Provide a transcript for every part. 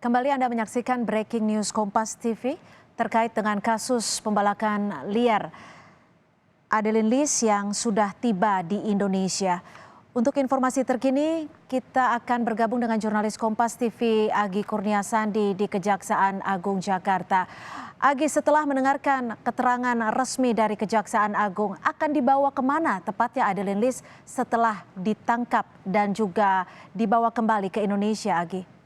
Kembali Anda menyaksikan Breaking News Kompas TV terkait dengan kasus pembalakan liar Adeline Lis yang sudah tiba di Indonesia. Untuk informasi terkini, kita akan bergabung dengan jurnalis Kompas TV Agi Kurniasandi di Kejaksaan Agung Jakarta. Agi, setelah mendengarkan keterangan resmi dari Kejaksaan Agung, akan dibawa kemana tepatnya Adeline Lis setelah ditangkap dan juga dibawa kembali ke Indonesia, Agi?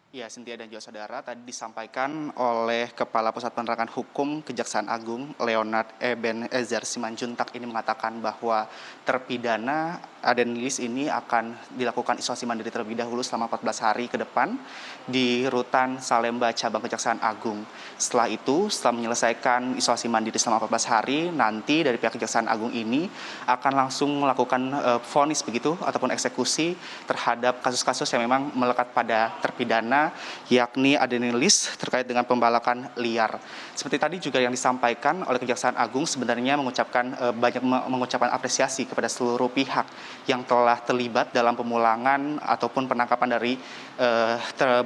Ya, Cynthia dan juga saudara, tadi disampaikan oleh Kepala Pusat Penerangan Hukum Kejaksaan Agung, Leonard Ebenezer Simanjuntak ini mengatakan bahwa terpidana Adeline Lis ini akan dilakukan isolasi mandiri terlebih dahulu selama 14 hari ke depan di Rutan Salemba Cabang Kejaksaan Agung. Setelah itu, setelah menyelesaikan isolasi mandiri selama 14 hari, nanti dari pihak Kejaksaan Agung ini akan langsung melakukan vonis begitu ataupun eksekusi terhadap kasus-kasus yang memang melekat pada terpidana, yakni Adeline Lis terkait dengan pembalakan liar. Seperti tadi juga yang disampaikan oleh Kejaksaan Agung, sebenarnya mengucapkan apresiasi kepada seluruh pihak yang telah terlibat dalam pemulangan ataupun penangkapan dari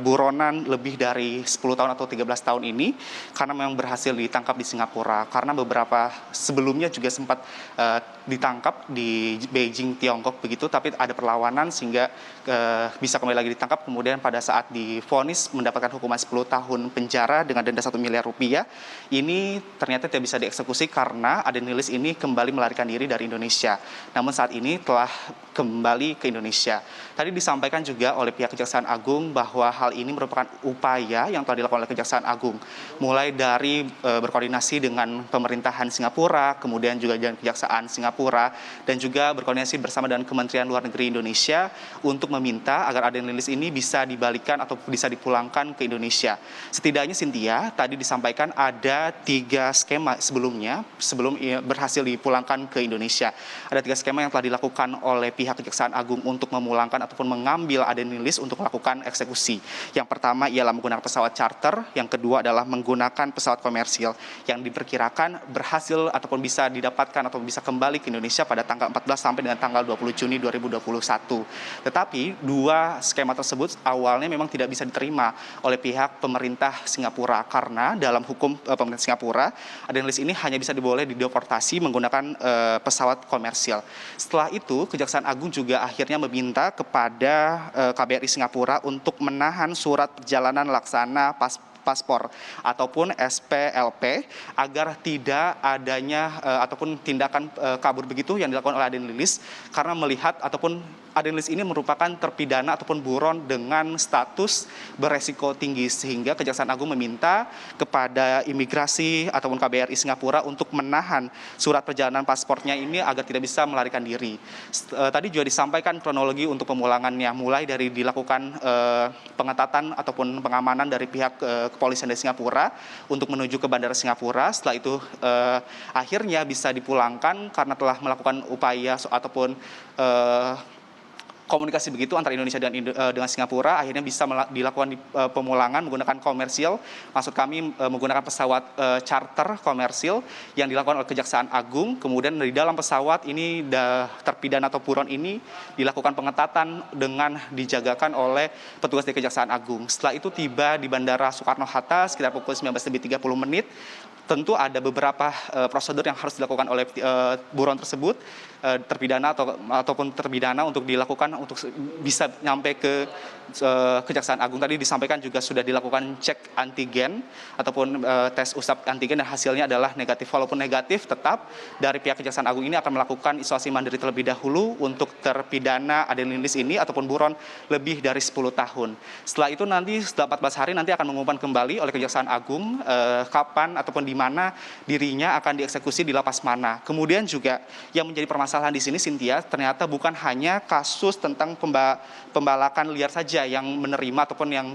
buronan lebih dari 10 tahun atau 13 tahun ini, karena memang berhasil ditangkap di Singapura. Karena beberapa sebelumnya juga sempat ditangkap di Beijing, Tiongkok begitu, tapi ada perlawanan sehingga bisa kembali lagi ditangkap. Kemudian pada saat divonis mendapatkan hukuman 10 tahun penjara dengan denda 1 miliar rupiah, ini ternyata tidak bisa dieksekusi karena Adeline Lis ini kembali melarikan diri dari Indonesia. Namun saat ini telah kembali ke Indonesia. Tadi disampaikan juga oleh pihak Kejaksaan Agung bahwa hal ini merupakan upaya yang telah dilakukan oleh Kejaksaan Agung, mulai dari berkoordinasi dengan pemerintahan Singapura, kemudian juga dengan Kejaksaan Singapura, dan juga berkoordinasi bersama dengan Kementerian Luar Negeri Indonesia untuk meminta agar Adeline Lis ini bisa dibalikan atau bisa dipulangkan ke Indonesia. Setidaknya Cynthia, tadi disampaikan ada 3 skema sebelumnya sebelum berhasil dipulangkan ke Indonesia. Ada 3 skema yang telah dilakukan oleh pihak Kejaksaan Agung untuk memulangkan ataupun mengambil Adeline Lis untuk melakukan eksekusi. Yang pertama ialah menggunakan pesawat charter, yang kedua adalah menggunakan pesawat komersil yang diperkirakan berhasil ataupun bisa didapatkan atau bisa kembali ke Indonesia pada tanggal 14 sampai dengan tanggal 20 Juni 2021. Tetapi 2 skema tersebut awalnya memang tidak bisa diterima oleh pihak pemerintah Singapura karena dalam hukum pemerintah Singapura, Adeline Lis ini hanya bisa boleh dideportasi menggunakan pesawat komersil. Setelah itu, Kejaksaan Agung juga akhirnya meminta kepada KBRI Singapura untuk menahan surat perjalanan laksana paspor ataupun SPLP agar tidak adanya ataupun tindakan kabur begitu yang dilakukan oleh Adeline Lis, karena melihat ataupun Adeline Lis ini merupakan terpidana ataupun buron dengan status beresiko tinggi, sehingga Kejaksaan Agung meminta kepada imigrasi ataupun KBRI Singapura untuk menahan surat perjalanan paspornya ini agar tidak bisa melarikan diri. Tadi juga disampaikan kronologi untuk pemulangannya, mulai dari dilakukan pengetatan ataupun pengamanan dari pihak kepolisian dari Singapura untuk menuju ke Bandara Singapura. Setelah itu akhirnya bisa dipulangkan karena telah melakukan upaya ataupun komunikasi begitu antara Indonesia dengan Singapura, akhirnya bisa dilakukan pemulangan menggunakan komersil, maksud kami menggunakan pesawat charter komersil yang dilakukan oleh Kejaksaan Agung. Kemudian di dalam pesawat ini terpidana atau buron ini dilakukan pengetatan dengan dijagakan oleh petugas dari Kejaksaan Agung. Setelah itu tiba di Bandara Soekarno-Hatta sekitar pukul 19.30. Tentu ada beberapa prosedur yang harus dilakukan oleh buron tersebut, terpidana ataupun terpidana untuk dilakukan untuk bisa nyampe ke Kejaksaan Agung. Tadi disampaikan juga sudah dilakukan cek antigen ataupun tes usap antigen dan hasilnya adalah negatif. Walaupun negatif, tetap dari pihak Kejaksaan Agung ini akan melakukan isolasi mandiri terlebih dahulu untuk terpidana Adeline Lis ini ataupun buron lebih dari 10 tahun. Setelah itu nanti setelah 14 hari nanti akan mengumumkan kembali oleh Kejaksaan Agung kapan ataupun di mana dirinya akan dieksekusi di lapas mana. Kemudian juga yang menjadi permasalahan di sini, Cynthia, ternyata bukan hanya kasus tentang pembalakan liar saja yang menerima ataupun yang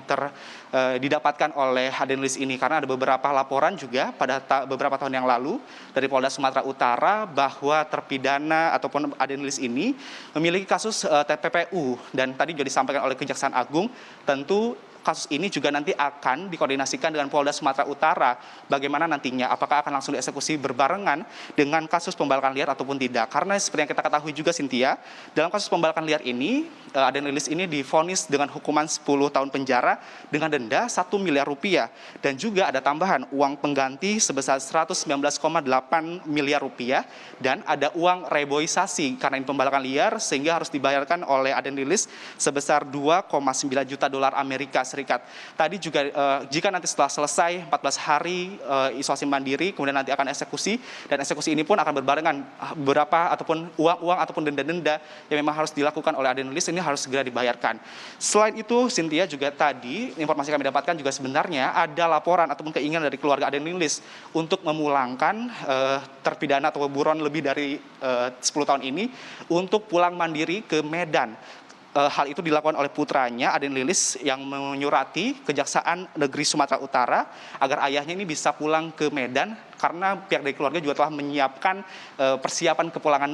didapatkan oleh Adeline Lis ini, karena ada beberapa laporan juga pada beberapa tahun yang lalu dari Polda Sumatera Utara bahwa terpidana ataupun Adeline Lis ini memiliki kasus TPPU, dan tadi juga disampaikan oleh Kejaksaan Agung tentu kasus ini juga nanti akan dikoordinasikan dengan Polda Sumatera Utara. Bagaimana nantinya, apakah akan langsung dieksekusi berbarengan dengan kasus pembalakan liar ataupun tidak. Karena seperti yang kita ketahui juga Cynthia, dalam kasus pembalakan liar ini, Aden Lilis ini divonis dengan hukuman 10 tahun penjara dengan denda 1 miliar rupiah. Dan juga ada tambahan uang pengganti sebesar 119,8 miliar rupiah dan ada uang reboisasi karena ini pembalakan liar sehingga harus dibayarkan oleh Aden Lilis sebesar 2,9 juta dolar Amerika Serikat. Tadi juga jika nanti setelah selesai 14 hari isolasi mandiri kemudian nanti akan eksekusi, dan eksekusi ini pun akan berbarengan beberapa ataupun uang-uang ataupun denda-denda yang memang harus dilakukan oleh Aden Lilis ini harus segera dibayarkan. Selain itu Cynthia, juga tadi informasi kami dapatkan juga sebenarnya ada laporan ataupun keinginan dari keluarga Aden Lilis untuk memulangkan terpidana atau buron lebih dari 10 tahun ini untuk pulang mandiri ke Medan. Hal itu dilakukan oleh putranya Aden Lilis yang menyurati Kejaksaan Negeri Sumatera Utara agar ayahnya ini bisa pulang ke Medan, karena pihak dari keluarga juga telah menyiapkan persiapan kepulangan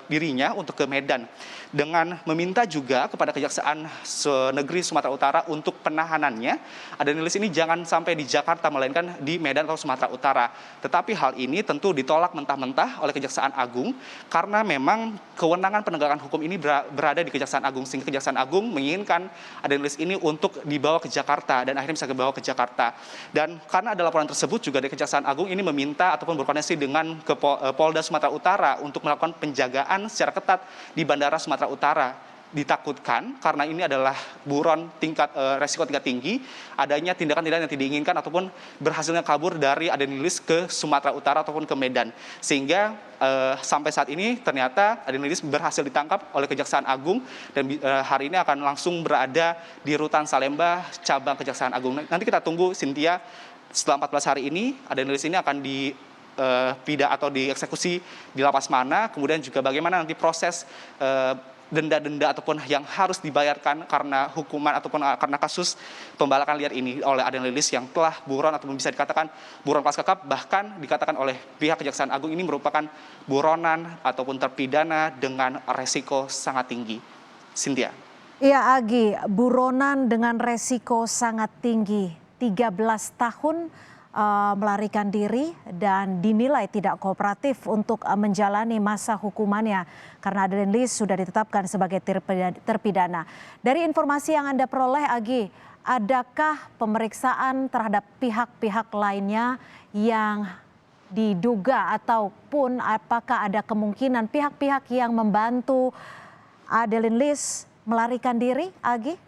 dirinya untuk ke Medan, dengan meminta juga kepada Kejaksaan Negeri Sumatera Utara untuk penahanannya Aden Lilis ini jangan sampai di Jakarta melainkan di Medan atau Sumatera Utara. Tetapi hal ini tentu ditolak mentah-mentah oleh Kejaksaan Agung karena memang kewenangan penegakan hukum ini berada di Kejaksaan Agung, sehingga Kejaksaan Agung menginginkan Aden Lilis ini untuk dibawa ke Jakarta dan akhirnya bisa dibawa ke Jakarta. Dan karena ada laporan tersebut juga dari Kejaksaan Agung ini meminta ataupun berkoordinasi dengan Polda Sumatera Utara untuk melakukan penjagaan secara ketat di Bandara Sumatera Utara. Ditakutkan karena ini adalah buron resiko tingkat tinggi, adanya tindakan-tindakan yang tidak diinginkan ataupun berhasilnya kabur dari Aden Lilis ke Sumatera Utara ataupun ke Medan. Sehingga sampai saat ini ternyata Aden Lilis berhasil ditangkap oleh Kejaksaan Agung dan hari ini akan langsung berada di Rutan Salemba cabang Kejaksaan Agung. Nanti kita tunggu Cynthia, setelah 14 hari ini Aden Lilis ini akan dipidana atau dieksekusi di lapas mana, kemudian juga bagaimana nanti proses denda-denda ataupun yang harus dibayarkan karena hukuman ataupun karena kasus pembalakan liar ini oleh Aden Lilis yang telah buron ataupun bisa dikatakan buron kelas kakap, bahkan dikatakan oleh pihak Kejaksaan Agung ini merupakan buronan ataupun terpidana dengan resiko sangat tinggi. Cynthia. Iya Agi, buronan dengan resiko sangat tinggi, 13 tahun melarikan diri dan dinilai tidak kooperatif untuk menjalani masa hukumannya karena Aden Lilis sudah ditetapkan sebagai terpidana. Dari informasi yang Anda peroleh Agi, adakah pemeriksaan terhadap pihak-pihak lainnya yang diduga ataupun apakah ada kemungkinan pihak-pihak yang membantu Aden Lilis melarikan diri, Agi?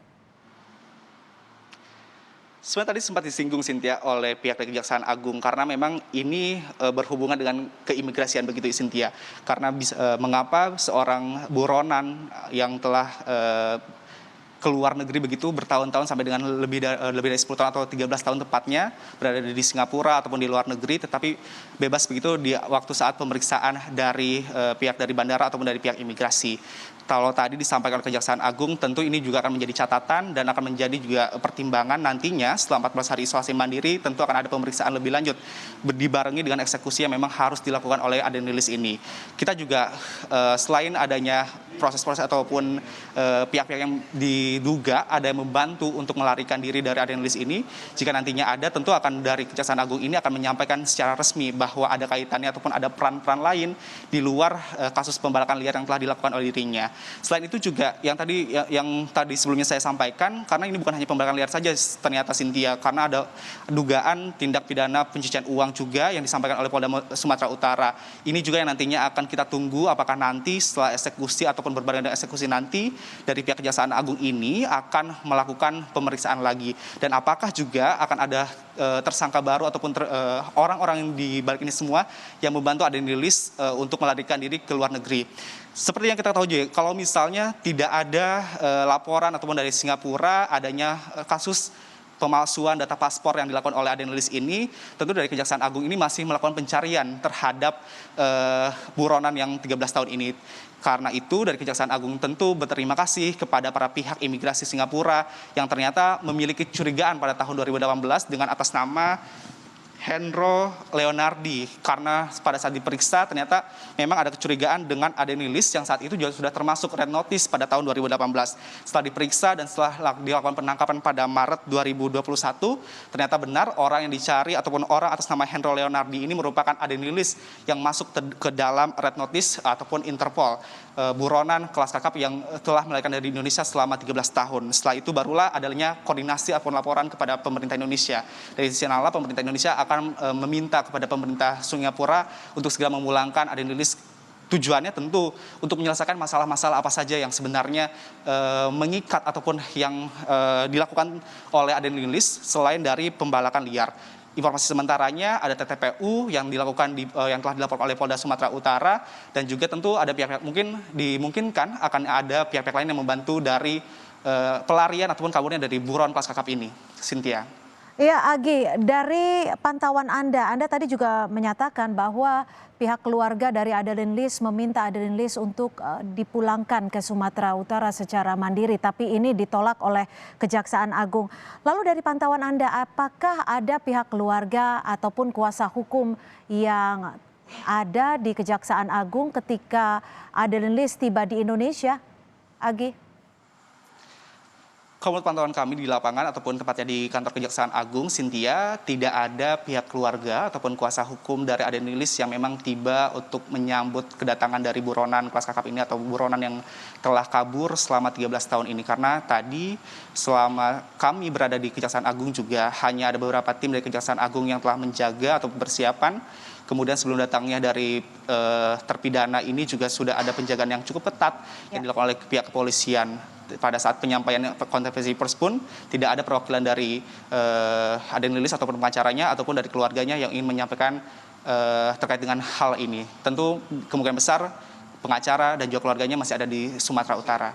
Sebenarnya tadi sempat disinggung Cynthia oleh pihak dari Kejaksaan Agung karena memang ini berhubungan dengan keimigrasian begitu Cynthia. Karena mengapa seorang buronan yang telah keluar negeri begitu bertahun-tahun sampai dengan lebih dari 10 tahun atau 13 tahun tepatnya berada di Singapura ataupun di luar negeri, tetapi bebas begitu di waktu saat pemeriksaan dari pihak dari bandara ataupun dari pihak imigrasi. Kalau tadi disampaikan oleh Kejaksaan Agung, tentu ini juga akan menjadi catatan dan akan menjadi juga pertimbangan nantinya setelah 14 hari isolasi mandiri, tentu akan ada pemeriksaan lebih lanjut dibarengi dengan eksekusi yang memang harus dilakukan oleh Aden Lilis ini. Kita juga selain adanya proses-proses ataupun pihak-pihak yang diduga ada yang membantu untuk melarikan diri dari Aden Lilis ini, jika nantinya ada, tentu akan dari Kejaksaan Agung ini akan menyampaikan secara resmi bahwa ada kaitannya ataupun ada peran-peran lain di luar kasus pembalakan liar yang telah dilakukan oleh dirinya. Selain itu juga yang tadi sebelumnya saya sampaikan, karena ini bukan hanya pembalakan liar saja ternyata Cynthia, karena ada dugaan tindak pidana pencucian uang juga yang disampaikan oleh Polda Sumatera Utara. Ini juga yang nantinya akan kita tunggu apakah nanti setelah eksekusi ataupun berbarengan dengan eksekusi nanti dari pihak Kejaksaan Agung ini akan melakukan pemeriksaan lagi, dan apakah juga akan ada tersangka baru ataupun orang-orang yang di balik ini semua yang membantu Aden Lilis untuk melarikan diri ke luar negeri. Seperti yang kita tahu juga, kalau misalnya tidak ada laporan ataupun dari Singapura adanya kasus pemalsuan data paspor yang dilakukan oleh Aden Lilis ini, tentu dari Kejaksaan Agung ini masih melakukan pencarian terhadap buronan yang 13 tahun ini. Karena itu dari Kejaksaan Agung tentu berterima kasih kepada para pihak imigrasi Singapura yang ternyata memiliki kecurigaan pada tahun 2018 dengan atas nama Hendro Leonardi, karena pada saat diperiksa ternyata memang ada kecurigaan dengan Aden Lilis yang saat itu juga sudah termasuk red notice pada tahun 2018. Setelah diperiksa dan setelah dilakukan penangkapan pada Maret 2021, ternyata benar orang yang dicari ataupun orang atas nama Hendro Leonardi ini merupakan Aden Lilis yang masuk ke dalam red notice ataupun Interpol, buronan kelas kakap yang telah melarikan dari Indonesia selama 13 tahun. Setelah itu barulah adanya koordinasi ataupun laporan kepada pemerintah Indonesia. Dari sisi lain, pemerintah Indonesia akan meminta kepada pemerintah Singapura untuk segera memulangkan Aden Lilis. Tujuannya tentu untuk menyelesaikan masalah-masalah apa saja yang sebenarnya mengikat ataupun yang dilakukan oleh Aden Lilis selain dari pembalakan liar. Informasi sementaranya ada TTPU yang yang telah dilaporkan oleh Polda Sumatera Utara, dan juga tentu ada pihak-pihak dimungkinkan akan ada pihak-pihak lain yang membantu dari pelarian ataupun kaburnya dari buron kelas kakap ini. Cynthia. Iya, Agi, dari pantauan Anda tadi juga menyatakan bahwa pihak keluarga dari Adelin Lis meminta Adelin Lis untuk dipulangkan ke Sumatera Utara secara mandiri, tapi ini ditolak oleh Kejaksaan Agung. Lalu dari pantauan Anda, apakah ada pihak keluarga ataupun kuasa hukum yang ada di Kejaksaan Agung ketika Adelin Lis tiba di Indonesia, Agi? Kalau pantauan kami di lapangan ataupun tepatnya di kantor Kejaksaan Agung, Cynthia, tidak ada pihak keluarga ataupun kuasa hukum dari Aden Lilis yang memang tiba untuk menyambut kedatangan dari buronan kelas kakap ini atau buronan yang telah kabur selama 13 tahun ini. Karena tadi selama kami berada di Kejaksaan Agung juga hanya ada beberapa tim dari Kejaksaan Agung yang telah menjaga atau persiapan. Kemudian sebelum datangnya dari terpidana ini juga sudah ada penjagaan yang cukup ketat yang dilakukan oleh pihak kepolisian. Pada saat penyampaian konferensi pers pun tidak ada perwakilan dari Aden Lilis ataupun pengacaranya ataupun dari keluarganya yang ingin menyampaikan terkait dengan hal ini. Tentu kemungkinan besar pengacara dan juga keluarganya masih ada di Sumatera Utara.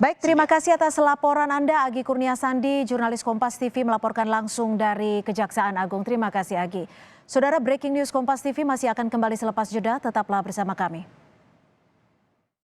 Baik, terima kasih atas laporan Anda, Agi Kurniasandi, jurnalis Kompas TV melaporkan langsung dari Kejaksaan Agung. Terima kasih, Agi. Saudara, breaking news Kompas TV masih akan kembali selepas jeda, tetaplah bersama kami.